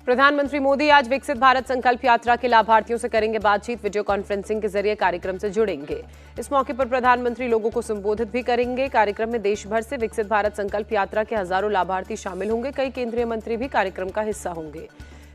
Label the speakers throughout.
Speaker 1: प्रधानमंत्री मोदी आज विकसित भारत संकल्प यात्रा के लाभार्थियों से करेंगे बातचीत। वीडियो कॉन्फ्रेंसिंग के जरिए कार्यक्रम से जुड़ेंगे। इस मौके पर प्रधानमंत्री लोगों को संबोधित भी करेंगे। कार्यक्रम में देश भर से विकसित भारत संकल्प यात्रा के हजारों लाभार्थी शामिल होंगे। कई केंद्रीय मंत्री भी कार्यक्रम का हिस्सा होंगे।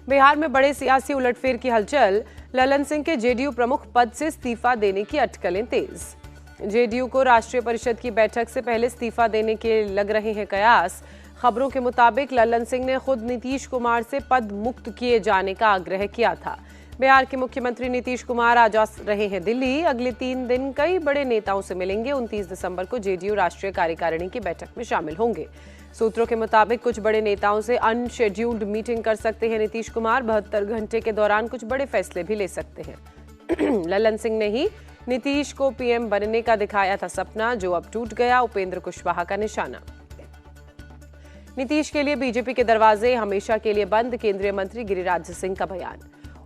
Speaker 1: बिहार में बड़े सियासी उलटफेर की हलचल। ललन सिंह के जेडीयू प्रमुख पद से इस्तीफा देने की अटकलें तेज। जेडीयू को राष्ट्रीय परिषद की बैठक से पहले इस्तीफा देने के लग रहे हैं कयास। खबरों के मुताबिक ललन सिंह ने खुद नीतीश कुमार से पद मुक्त किए जाने का आग्रह किया था। बिहार के मुख्यमंत्री नीतीश कुमार आज आ रहे हैं दिल्ली। अगले 3 दिन कई बड़े नेताओं से मिलेंगे। 29 दिसंबर को जेडीयू राष्ट्रीय कार्यकारिणी की बैठक में शामिल होंगे। सूत्रों के मुताबिक कुछ बड़े नेताओं से अनशेड्यूल्ड मीटिंग कर सकते हैं नीतीश कुमार। 72 घंटे के दौरान कुछ बड़े फैसले भी ले सकते हैं। ललन सिंह ने ही नीतीश को पीएम बनने का दिखाया था सपना, जो अब टूट गया। उपेंद्र कुशवाहा का निशाना। नीतीश के लिए बीजेपी के दरवाजे हमेशा के लिए बंद। केंद्रीय मंत्री गिरिराज सिंह का बयान।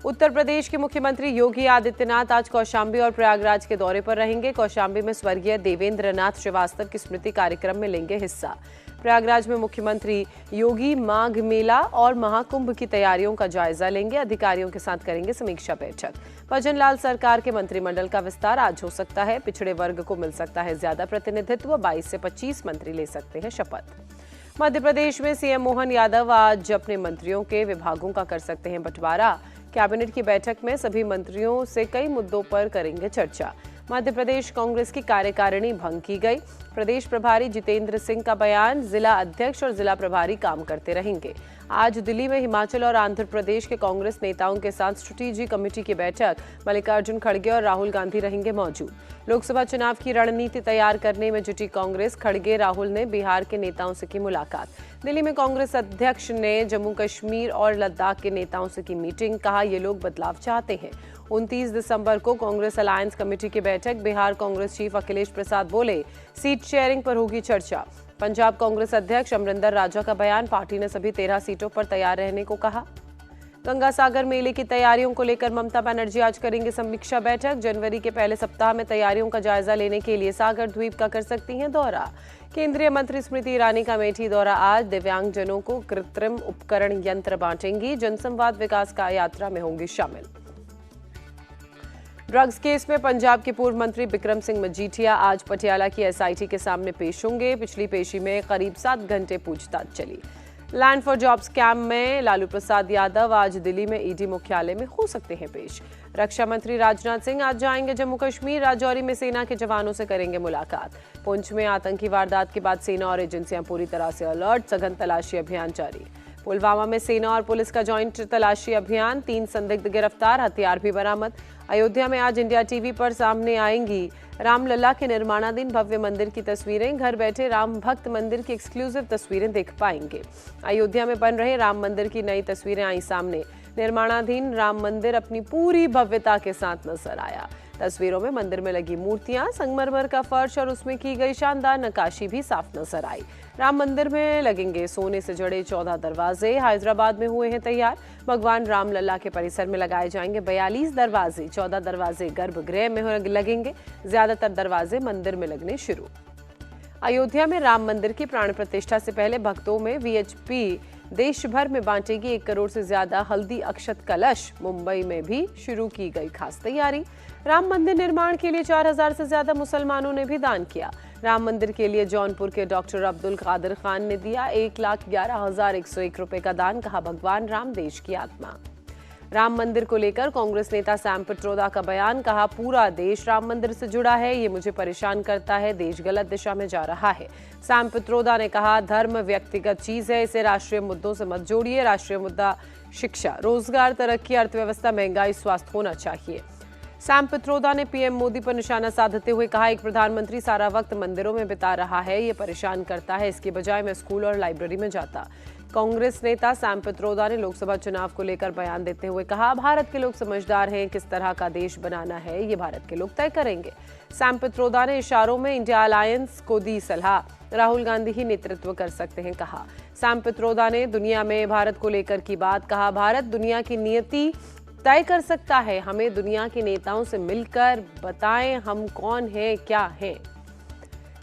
Speaker 1: उत्तर प्रदेश के मुख्यमंत्री योगी आदित्यनाथ आज कौशाम्बी और प्रयागराज के दौरे पर रहेंगे। कौशाम्बी में स्वर्गीय देवेंद्र नाथ श्रीवास्तव की स्मृति कार्यक्रम में लेंगे हिस्सा। प्रयागराज में मुख्यमंत्री योगी माघ मेला और महाकुंभ की तैयारियों का जायजा लेंगे। अधिकारियों के साथ करेंगे समीक्षा बैठक। भजन लाल सरकार के मंत्रिमंडल का विस्तार आज हो सकता है। पिछड़े वर्ग को मिल सकता है ज्यादा प्रतिनिधित्व। 22 से 25 मंत्री ले सकते हैं शपथ। मध्य प्रदेश में सीएम मोहन यादव आज अपने मंत्रियों के विभागों का कर सकते हैं बंटवारा। कैबिनेट की बैठक में सभी मंत्रियों से कई मुद्दों पर करेंगे चर्चा। मध्य प्रदेश कांग्रेस की कार्यकारिणी भंग की गई। प्रदेश प्रभारी जितेंद्र सिंह का बयान। जिला अध्यक्ष और जिला प्रभारी काम करते रहेंगे। आज दिल्ली में हिमाचल और आंध्र प्रदेश के कांग्रेस नेताओं के साथ स्ट्रेटेजी कमेटी की बैठक। मल्लिकार्जुन खड़गे और राहुल गांधी रहेंगे मौजूद। लोकसभा चुनाव की रणनीति तैयार करने में जुटी कांग्रेस। खड़गे राहुल ने बिहार के नेताओं से की मुलाकात। दिल्ली में कांग्रेस अध्यक्ष ने जम्मू कश्मीर और लद्दाख के नेताओं से की मीटिंग। कहा ये लोग बदलाव चाहते हैं। 29 दिसंबर को कांग्रेस अलायंस कमेटी की बैठक। बिहार कांग्रेस चीफ अखिलेश प्रसाद बोले, सीट शेयरिंग पर होगी चर्चा। पंजाब कांग्रेस अध्यक्ष अमरिंदर राजा का बयान। पार्टी ने सभी 13 सीटों पर तैयार रहने को कहा। गंगा सागर मेले की तैयारियों को लेकर ममता बनर्जी आज करेंगे समीक्षा बैठक। जनवरी के पहले सप्ताह में तैयारियों का जायजा लेने के लिए सागर द्वीप का कर सकती हैं दौरा। केंद्रीय मंत्री स्मृति ईरानी का अमेठी दौरा आज। दिव्यांगजनों को कृत्रिम उपकरण यंत्र बांटेंगी। जनसंवाद विकास का यात्रा में होंगी शामिल। ड्रग्स केस में पंजाब के पूर्व मंत्री बिक्रम सिंह मजीठिया आज पटियाला की एसआईटी के सामने पेश होंगे। पिछली पेशी में करीब 7 घंटे पूछताछ चली। लैंड फॉर जॉब स्कैम में लालू प्रसाद यादव आज दिल्ली में ईडी मुख्यालय में हो सकते हैं पेश। रक्षा मंत्री राजनाथ सिंह आज जाएंगे जम्मू कश्मीर। राजौरी में सेना के जवानों से करेंगे मुलाकात। पुंछ में आतंकी वारदात के बाद सेना और एजेंसियां पूरी तरह से अलर्ट। सघन तलाशी अभियान जारी। पुलवामा में सेना और पुलिस का जॉइंट तलाशी अभियान। 3 संदिग्ध गिरफ्तार। हथियार भी बरामद। अयोध्या में आज इंडिया टीवी पर सामने आएंगी रामलला के निर्माणाधीन भव्य मंदिर की तस्वीरें। घर बैठे राम भक्त मंदिर की एक्सक्लूसिव तस्वीरें देख पाएंगे। अयोध्या में बन रहे राम मंदिर की नई तस्वीरें आई सामने। निर्माणाधीन राम मंदिर अपनी पूरी भव्यता के साथ नजर आया। तस्वीरों में मंदिर में लगी मूर्तियां, संगमरमर का फर्श और उसमें की गई शानदार नक्काशी भी साफ नजर आई। राम मंदिर में लगेंगे सोने से जड़े 14 दरवाजे। हैदराबाद में हुए हैं तैयार। भगवान रामलला के परिसर में लगाए जाएंगे 42 दरवाजे। 14 दरवाजे गर्भगृह में लगेंगे। ज्यादातर दरवाजे मंदिर में लगने शुरू। अयोध्या में राम मंदिर की प्राण प्रतिष्ठा से पहले भक्तों में वीएचपी देश भर में बांटेगी 1 करोड़ से ज्यादा हल्दी अक्षत कलश। मुंबई में भी शुरू की गई खास तैयारी। राम मंदिर निर्माण के लिए 4000 से ज्यादा मुसलमानों ने भी दान किया। राम मंदिर के लिए जौनपुर के डॉक्टर अब्दुल कादिर खान ने दिया 1,11,101 रुपए का दान। कहा भगवान राम देश की आत्मा। राम मंदिर को लेकर कांग्रेस नेता सैम पित्रोदा का बयान। कहा पूरा देश राम मंदिर से जुड़ा है, ये मुझे परेशान करता है। देश गलत दिशा में जा रहा है। सैम पित्रोदा ने कहा धर्म व्यक्तिगत चीज है, इसे राष्ट्रीय मुद्दों से मत जोड़िए। राष्ट्रीय मुद्दा शिक्षा, रोजगार, तरक्की, अर्थव्यवस्था, महंगाई, स्वास्थ्य होना चाहिए। सैम पित्रोदा ने पीएम मोदी पर निशाना साधते हुए कहा एक प्रधानमंत्री सारा वक्त मंदिरों में बिता रहा है, ये परेशान करता है। इसकी बजाय मैं स्कूल और लाइब्रेरी में जाता। कांग्रेस नेता सैम पित्रोदा ने लोकसभा चुनाव को लेकर बयान देते हुए कहा भारत के लोग समझदार हैं, किस तरह का देश बनाना है ये भारत के लोग तय करेंगे। सैम पित्रोदा ने इशारों में इंडिया अलायंस को दी सलाह। राहुल गांधी ही नेतृत्व कर सकते हैं कहा। सैम पित्रोदा ने दुनिया में भारत को लेकर की बात। कहा भारत दुनिया की नियति तय कर सकता है। हमें दुनिया के नेताओं से मिलकर बताएं हम कौन हैं, क्या हैं।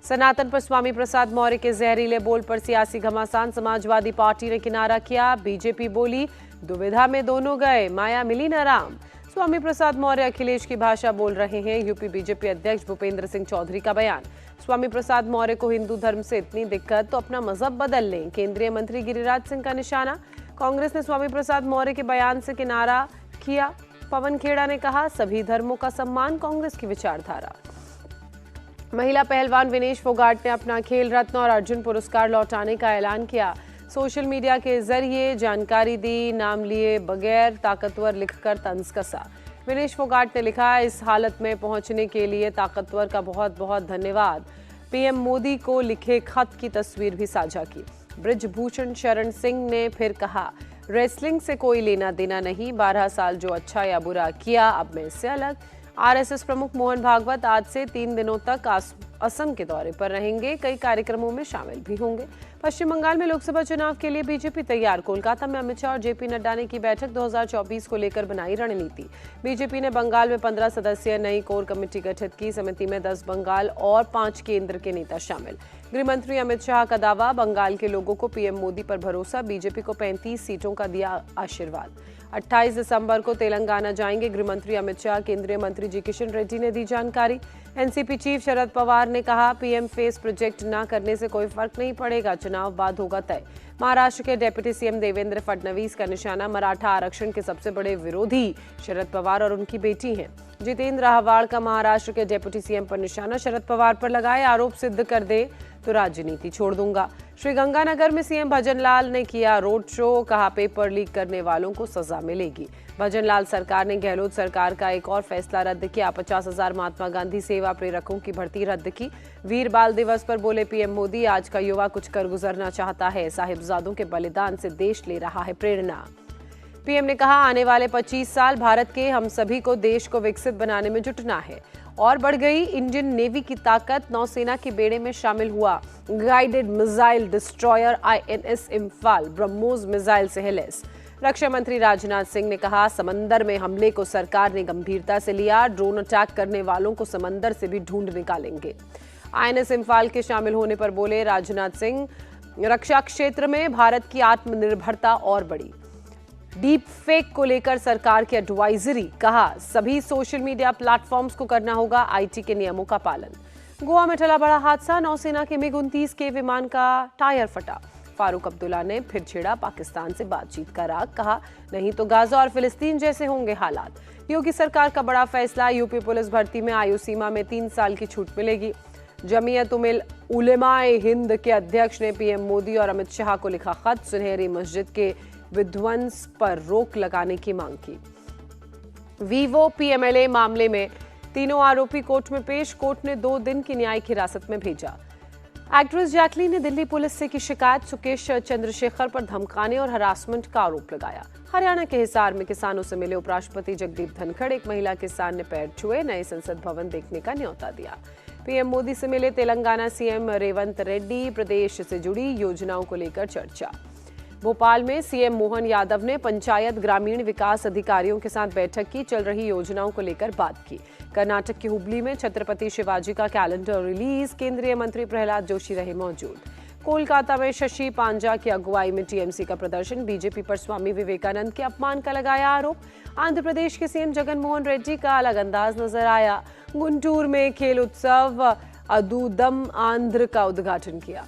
Speaker 1: सनातन पर स्वामी प्रसाद मौर्य के जहरीले बोल पर सियासी घमासान। समाजवादी पार्टी ने किनारा किया। बीजेपी बोली दुविधा में दोनों गए, माया मिली न राम। स्वामी प्रसाद मौर्य अखिलेश की भाषा बोल रहे हैं, यूपी बीजेपी अध्यक्ष भूपेंद्र सिंह चौधरी का बयान। स्वामी प्रसाद मौर्य को हिंदू धर्म से इतनी दिक्कत तो अपना मजहब बदल लें, केंद्रीय मंत्री गिरिराज सिंह का निशाना। कांग्रेस ने स्वामी प्रसाद मौर्य के बयान से किनारा किया। पवन खेड़ा ने कहा, सभी धर्मों का सम्मान कांग्रेस की विचारधारा। महिला पहलवान विनेश फोगाट ने अपना खेल रत्न और अर्जुन पुरस्कार लौटाने का ऐलान किया। सोशल मीडिया के जरिए जानकारी दी, नाम लिए बगैर ताकतवर लिखकर तंज कसा। विनेश फोगाट ने लिखा, इस हालत में पहुंचने के लिए ताकतवर का बहुत बहुत धन्यवाद। पीएम मोदी को लिखे खत की तस्वीर भी साझा की। ब्रिजभूषण शरण सिंह ने फिर कहा, रेसलिंग से कोई लेना देना नहीं, 12 साल जो अच्छा या बुरा किया, अब मैं इससे अलग। आरएसएस प्रमुख मोहन भागवत आज से 3 दिनों तक असम के दौरे पर रहेंगे, कई कार्यक्रमों में शामिल भी होंगे। पश्चिम बंगाल में लोकसभा चुनाव के लिए बीजेपी तैयार। कोलकाता में अमित शाह और जेपी नड्डा ने की बैठक, 2024 को लेकर बनाई रणनीति। बीजेपी ने बंगाल में 15 सदस्यीय नई कोर कमेटी गठित की। समिति में 10 बंगाल और 5 केंद्र के नेता शामिल। गृह मंत्री अमित शाह का दावा, बंगाल के लोगों को पीएम मोदी पर भरोसा, बीजेपी को 35 सीटों का दिया आशीर्वाद। 28 दिसंबर को तेलंगाना जाएंगे गृह मंत्री अमित शाह, केंद्रीय मंत्री जी किशन रेड्डी ने दी जानकारी। एनसीपी चीफ शरद पवार ने कहा, पीएम फेस प्रोजेक्ट न करने से कोई फर्क नहीं पड़ेगा, चुनाव बाद होगा तय। महाराष्ट्र के डिप्टी सीएम देवेंद्र फडणवीस का निशाना, मराठा आरक्षण के सबसे बड़े विरोधी शरद पवार और उनकी बेटी हैं। जितेंद्र आह्वाड़ का महाराष्ट्र के डिप्टी सीएम पर निशाना, शरद पवार पर लगाए आरोप सिद्ध कर दे तो राजनीति छोड़ दूंगा। श्रीगंगानगर में सीएम भजनलाल ने किया रोड शो, कहा पेपर लीक करने वालों को सजा मिलेगी। भजनलाल सरकार ने गहलोत सरकार का एक और फैसला रद्द किया, 50,000 महात्मा गांधी सेवा प्रेरकों की भर्ती रद्द की। वीर बाल दिवस पर बोले पीएम मोदी, आज का युवा कुछ कर गुजरना चाहता है, साहिबजादों के बलिदान से देश ले रहा है प्रेरणा। पीएम ने कहा, आने वाले 25 साल भारत के हम सभी को देश को विकसित बनाने में जुटना है। और बढ़ गई इंडियन नेवी की ताकत, नौसेना के बेड़े में शामिल हुआ guided missile destroyer INS Imphal, BrahMos missile से है लैस। रक्षा मंत्री राजनाथ सिंह ने कहा, समंदर में हमले को सरकार ने गंभीरता से लिया, ड्रोन अटैक करने वालों को समंदर से भी ढूंढ निकालेंगे। आईएनएस इम्फाल के शामिल होने पर बोले राजनाथ सिंह, रक्षा क्षेत्र में भारत की आत्मनिर्भरता और बढ़ी। डीप फेक को लेकर सरकार की एडवाइजरी, कहा सभी सोशल मीडिया प्लेटफॉर्म्स को करना होगा आईटी के नियमों का पालन। गोवा में टला बड़ा हादसा, नौसेना के मिग-29 के विमान का टायर फटा। फारूक अब्दुल्ला ने फिर छेड़ा पाकिस्तान से बातचीत का राग, कहा नहीं तो गाजा और फिलिस्तीन जैसे होंगे हालात। योगी सरकार का बड़ा फैसला, यूपी पुलिस भर्ती में आयु सीमा में 3 साल की छूट मिलेगी। जमीयत उलेमाए हिंद के अध्यक्ष ने पीएम मोदी और अमित शाह को लिखा खत, सुनहरी मस्जिद के विध्वंस पर रोक लगाने की मांग की। वीवो पीएमएलए मामले में तीनों आरोपी कोर्ट में पेश, कोर्ट ने 2 दिन की न्यायिक हिरासत में भेजा। एक्ट्रेस जैकलीन ने दिल्ली पुलिस से की शिकायत, सुकेश चंद्रशेखर पर धमकाने और हरासमेंट का आरोप लगाया। हरियाणा के हिसार में किसानों से मिले उपराष्ट्रपति जगदीप धनखड़, एक महिला किसान ने पैर छुए, नए संसद भवन देखने का न्योता दिया। पीएम मोदी से मिले तेलंगाना सीएम रेवंत रेड्डी, प्रदेश से जुड़ी योजनाओं को लेकर चर्चा। भोपाल में सीएम मोहन यादव ने पंचायत ग्रामीण विकास अधिकारियों के साथ बैठक की, चल रही योजनाओं को लेकर बात की। कर्नाटक के हुबली में छत्रपति शिवाजी का कैलेंडर रिलीज, केंद्रीय मंत्री प्रहलाद जोशी रहे मौजूद। कोलकाता में शशि पांजा की अगुवाई में टीएमसी का प्रदर्शन, बीजेपी पर स्वामी विवेकानंद के अपमान का लगाया आरोप। आंध्र प्रदेश के सीएम जगन मोहन रेड्डी का अलग अंदाज नजर आया। गुंटूर में खेल उत्सव अदूदम आंध्र का उद्घाटन किया।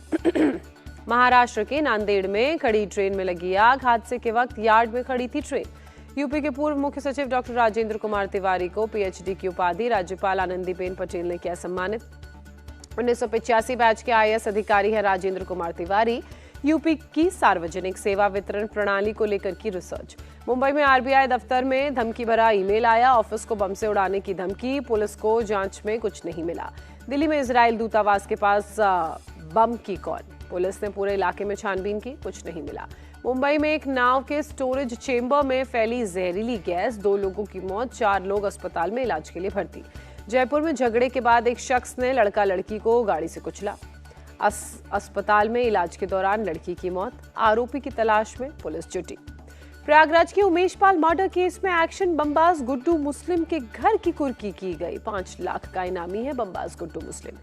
Speaker 1: महाराष्ट्र के नांदेड़ में खड़ी ट्रेन में लगी आग, हादसे के वक्त यार्ड में खड़ी थी ट्रेन। यूपी के पूर्व मुख्य सचिव डॉक्टर राजेंद्र कुमार तिवारी को पीएचडी की उपाधि राज्यपाल आनंदीबेन पटेल ने किया सम्मानित। 1985 बैच के आईएएस अधिकारी है राजेंद्र कुमार तिवारी। यूपी की सार्वजनिक सेवा वितरण प्रणाली को लेकर की रिसर्च। मुंबई में आरबीआई दफ्तर में धमकी भरा ईमेल आया, ऑफिस को बम से उड़ाने की धमकी, पुलिस को जांच में कुछ नहीं मिला। दिल्ली में इजराइल दूतावास के पास बम की कॉल, पुलिस ने पूरे इलाके में छानबीन की, कुछ नहीं मिला। मुंबई में एक नाव के स्टोरेज चेंबर में फैली जहरीली गैस, 2 लोगों की मौत, 4 लोग अस्पताल में इलाज के लिए भर्ती। जयपुर में झगड़े के बाद एक शख्स ने लड़का लड़की को गाड़ी से कुचला, अस्पताल में इलाज के दौरान लड़की की मौत, आरोपी की तलाश में पुलिस जुटी। प्रयागराज के उमेश पाल मर्डर केस में एक्शन बमबाज गुड्डू मुस्लिम के घर की कुर्की की गई, 5 लाख का इनामी है बमबाज गुड्डू मुस्लिम।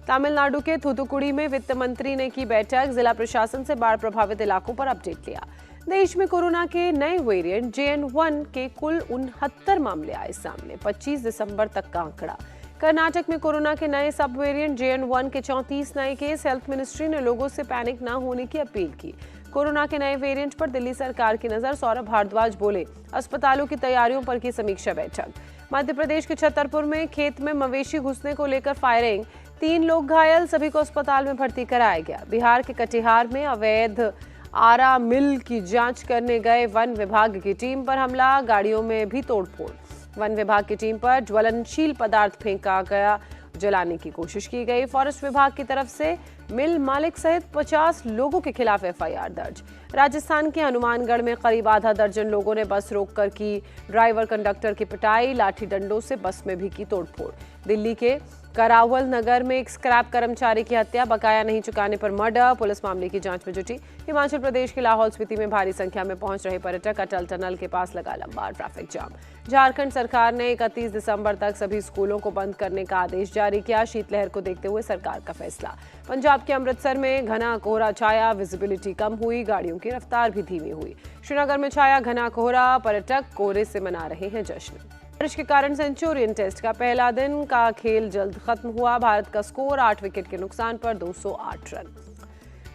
Speaker 1: तमिलनाडु के थूथुकुड़ी में वित्त मंत्री ने की बैठक, जिला प्रशासन से बाढ़ प्रभावित इलाकों पर अपडेट लिया। देश में कोरोना के नए वेरिएंट JN1 के कुल 69 मामले आए सामने, 25 दिसंबर तक का आंकड़ा। कर्नाटक में कोरोना के नए सब वेरिएंट JN1 के 34 नए केस। हेल्थ मिनिस्ट्री ने लोगों से पैनिक न होने की अपील की। कोरोना के नए वेरिएंट पर दिल्ली सरकार की नजर, सौरभ भारद्वाज बोले। अस्पतालों की तैयारियों पर की समीक्षा बैठक। मध्य प्रदेश के छतरपुर में खेत में मवेशी घुसने को लेकर फायरिंग, 3 लोग घायल, सभी को अस्पताल में भर्ती कराया गया। बिहार के कटिहार में अवैध आरा मिल की जांच करने गए वन विभाग की टीम पर हमला, गाड़ियों में भी तोड़फोड़। वन विभाग की टीम पर ज्वलनशील पदार्थ फेंका गया, जलाने की कोशिश की गई। फॉरेस्ट विभाग की तरफ से मिल मालिक सहित 50 लोगों के खिलाफ FIR दर्ज। राजस्थान के हनुमानगढ़ में करीब आधा दर्जन लोगों ने बस रोककर की ड्राइवर कंडक्टर की पिटाई, लाठी डंडों से बस में भी की तोड़फोड़। दिल्ली के करावल नगर में एक स्क्रैप कर्मचारी की हत्या, बकाया नहीं चुकाने पर मर्डर, पुलिस मामले की जांच में जुटी। हिमाचल प्रदेश के लाहौल स्पीति में भारी संख्या में पहुंच रहे पर्यटक, अटल टनल के पास लगा लंबा ट्रैफिक जाम। झारखंड सरकार ने 31 दिसंबर तक सभी स्कूलों को बंद करने का आदेश जारी किया, शीतलहर को देखते हुए सरकार का फैसला। पंजाब के अमृतसर में घना कोहरा छाया, विजिबिलिटी कम हुई, गाड़ियों की रफ्तार भी धीमी हुई। श्रीनगर में छाया घना कोहरा, पर्यटक कोहरे से मना रहे हैं जश्न। बारिश के कारण सेंचुरियन टेस्ट का पहला दिन का खेल जल्द खत्म हुआ। भारत का स्कोर 8 विकेट के नुकसान पर 208 रन।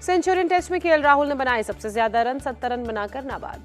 Speaker 1: सेंचुरियन टेस्ट में KL राहुल ने बनाए सबसे ज्यादा रन, 70 रन बनाकर नाबाद।